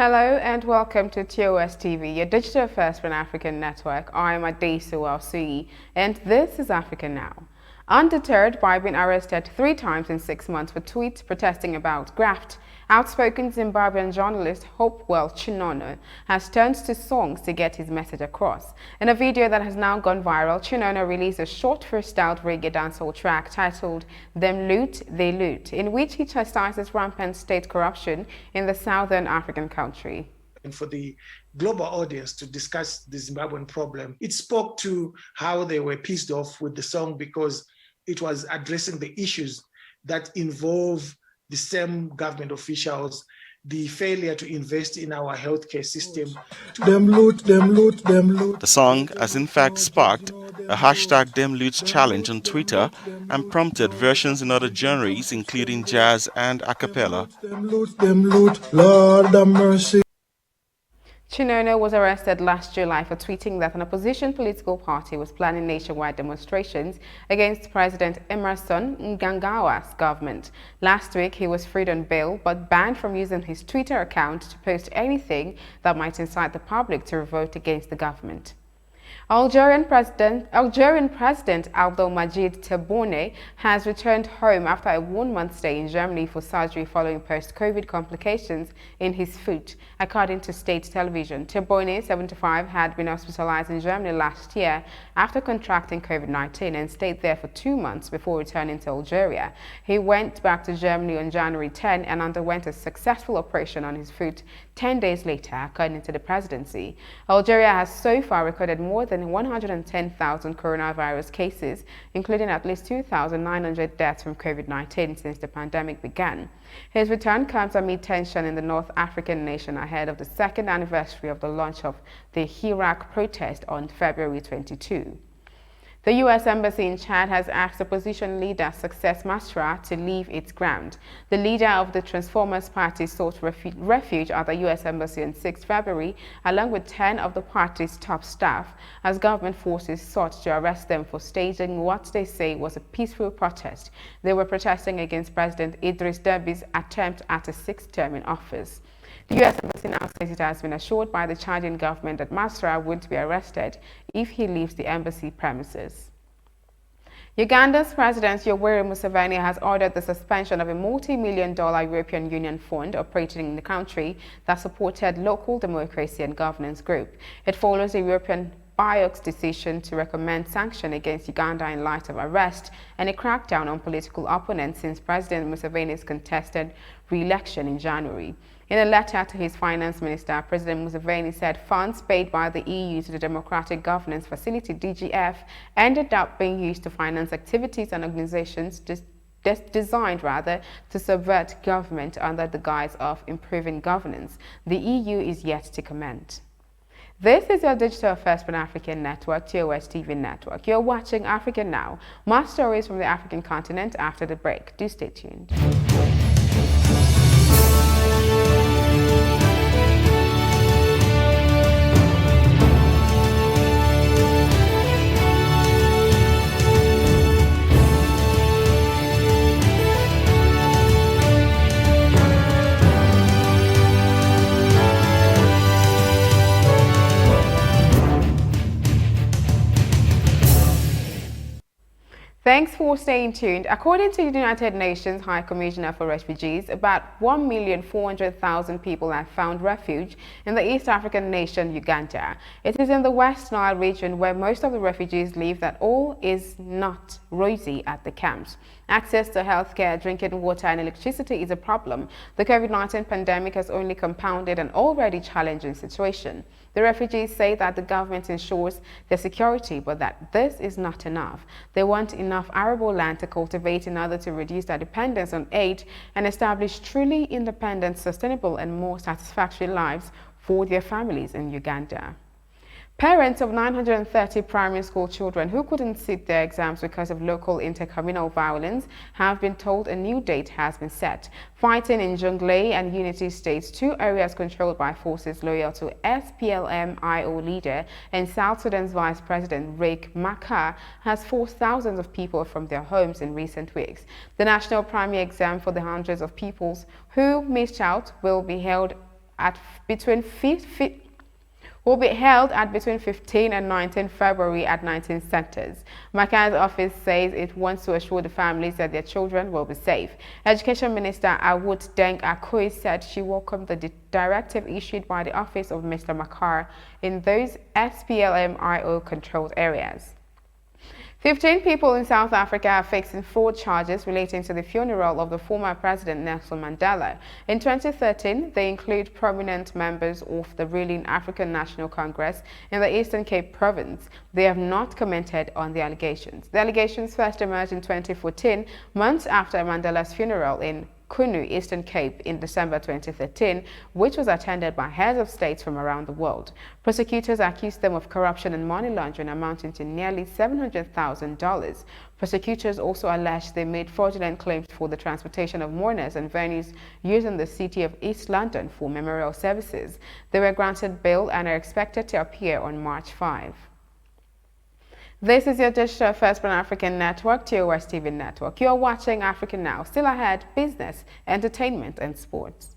Hello and welcome to TOS TV, your digital first Pan-African network. I am Adesu Alsui and this is Africa Now. Undeterred by being arrested 3 times in 6 months for tweets protesting about graft, outspoken Zimbabwean journalist Hopewell Chinono has turned to songs to get his message across. In a video that has now gone viral, Chinono released a short freestyled reggae dancehall track titled Them Loot, They Loot, in which he chastises rampant state corruption in the southern African country. And for the global audience to discuss the Zimbabwean problem, it spoke to how they were pissed off with the song because it was addressing the issues that involve the same government officials, the failure to invest in our healthcare system. Them loot, them loot, them loot. The song has in fact sparked a hashtag Them Loots challenge on Twitter and prompted versions in other genres including jazz and a cappella. Them loot, Lord have mercy. Chinono was arrested last July for tweeting that an opposition political party was planning nationwide demonstrations against President Emmerson Mnangagwa's government. Last week, he was freed on bail but banned from using his Twitter account to post anything that might incite the public to revolt against the government. Algerian President Abdelmadjid Tebboune has returned home after a 1-month stay in Germany for surgery following post-COVID complications in his foot, according to state television. Tebboune, 75, had been hospitalized in Germany last year after contracting COVID-19 and stayed there for 2 months before returning to Algeria. He went back to Germany on January 10 and underwent a successful operation on his foot 10 days later, according to the presidency. Algeria has so far recorded more than 110,000 coronavirus cases, including at least 2,900 deaths from COVID-19 since the pandemic began. His return comes amid tension in the North African nation ahead of the 2nd anniversary of the launch of the Hirak protest on February 22. The U.S. Embassy in Chad has asked opposition leader Success Masra to leave its ground. The leader of the Transformers Party sought refuge at the U.S. Embassy on 6 February, along with 10 of the party's top staff, as government forces sought to arrest them for staging what they say was a peaceful protest. They were protesting against President Idris Deby's attempt at a 6th term in office. The U.S. Embassy now says it has been assured by the Chadian government that Masra won't be arrested if he leaves the embassy premises. Uganda's President Yoweri Museveni has ordered the suspension of a multi-million-dollar European Union fund operating in the country that supported local democracy and governance group. It follows the European BIOC's decision to recommend sanction against Uganda in light of arrest and a crackdown on political opponents since President Museveni's contested re-election in January. In a letter to his finance minister, President Museveni said funds paid by the EU to the Democratic Governance Facility (DGF) ended up being used to finance activities and organizations designed to subvert government under the guise of improving governance. The EU is yet to comment. This is your digital first Pan-African network, TOS TV network. You're watching Africa Now. More stories from the African continent after the break. Do stay tuned. Thanks for staying tuned. According to the United Nations High Commissioner for Refugees, about 1,400,000 people have found refuge in the East African nation Uganda. It is in the West Nile region where most of the refugees live that all is not rosy at the camps. Access to healthcare, drinking water and electricity is a problem. The COVID-19 pandemic has only compounded an already challenging situation. The refugees say that the government ensures their security, but that this is not enough. They want enough arable land to cultivate in order to reduce their dependence on aid and establish truly independent, sustainable and more satisfactory lives for their families in Uganda. Parents of 930 primary school children who couldn't sit their exams because of local intercommunal violence have been told a new date has been set. Fighting in Jonglei and Unity States, 2 areas controlled by forces loyal to SPLM-IO leader and South Sudan's Vice President Riek Machar, has forced thousands of people from their homes in recent weeks. The national primary exam for the hundreds of pupils who missed out will be held will be held at between 15 and 19 February at 19 centers. Maccan's office says it wants to assure the families that their children will be safe. Education Minister Awut Deng Akui said she welcomed the directive issued by the office of Mr. Makar in those SPLM-IO controlled areas. 15 people in South Africa are facing 4 charges relating to the funeral of the former President Nelson Mandela. In 2013, they include prominent members of the ruling African National Congress in the Eastern Cape province. They have not commented on the allegations. The allegations first emerged in 2014, months after Mandela's funeral in Kunu, Eastern Cape, in December 2013, which was attended by heads of states from around the world. Prosecutors accused them of corruption and money laundering amounting to nearly $700,000. Prosecutors also alleged they made fraudulent claims for the transportation of mourners and venues used in the city of East London for memorial services. They were granted bail and are expected to appear on March 5. This is your digital First Pan-African Network, TOS TV Network. You are watching Africa Now. Still ahead, business, entertainment, and sports.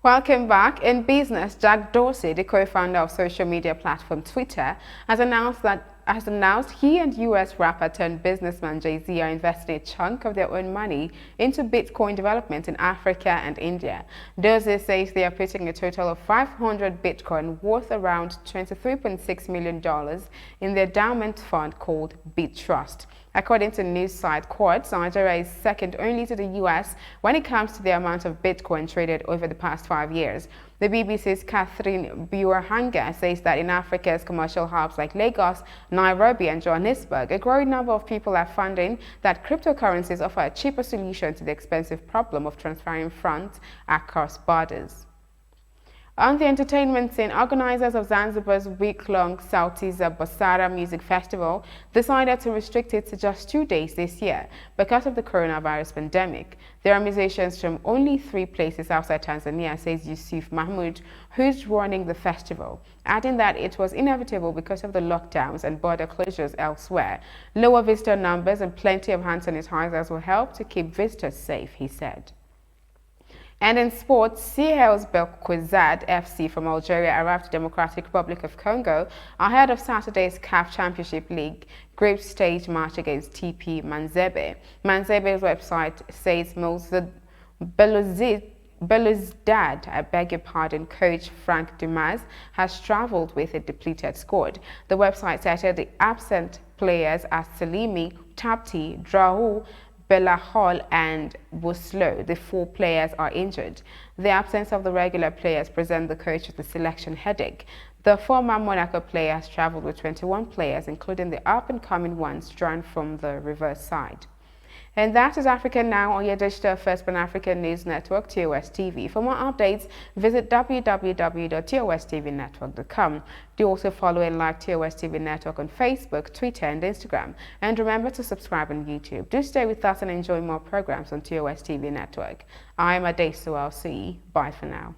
Welcome back. In business, Jack Dorsey, the co-founder of social media platform Twitter, has announced he and US rapper turned businessman Jay-Z are investing a chunk of their own money into Bitcoin development in Africa and India. Dorsey says they are putting a total of 500 Bitcoin worth around $23.6 million in their endowment fund called BitTrust. According to news site Quartz, Nigeria is second only to the US when it comes to the amount of Bitcoin traded over the past 5 years. The BBC's Catherine Buerhanger says that in Africa's commercial hubs like Lagos, Nairobi, and Johannesburg, a growing number of people are finding that cryptocurrencies offer a cheaper solution to the expensive problem of transferring funds across borders. On the entertainment scene, organizers of Zanzibar's week-long Sautiza Basara Music Festival decided to restrict it to just 2 days this year because of the coronavirus pandemic. There are musicians from only 3 places outside Tanzania, says Yusuf Mahmoud, who's running the festival, adding that it was inevitable because of the lockdowns and border closures elsewhere. Lower visitor numbers and plenty of hand sanitizers will help to keep visitors safe, he said. And in sports, CAL's Belkhazad FC from Algeria arrived at Democratic Republic of Congo ahead of Saturday's CAF Championship League group stage match against TP Manzebe. Manzebe's website says Belouizdad, I beg your pardon, coach Frank Dumas has traveled with a depleted squad. The website cited the absent players as Salimi, Tapti, Draoul, Belahol and Bouslo. The 4 players are injured. The absence of the regular players present the coach with a selection headache. The former Monaco player has traveled with 21 players, including the up-and-coming ones drawn from the reverse side. And that is Africa Now on your digital First Pan-African News Network, TOS TV. For more updates, visit www.tostvnetwork.com. Do also follow and like TOS TV Network on Facebook, Twitter, and Instagram. And remember to subscribe on YouTube. Do stay with us and enjoy more programs on TOS TV Network. I'm Adesu LC. Bye for now.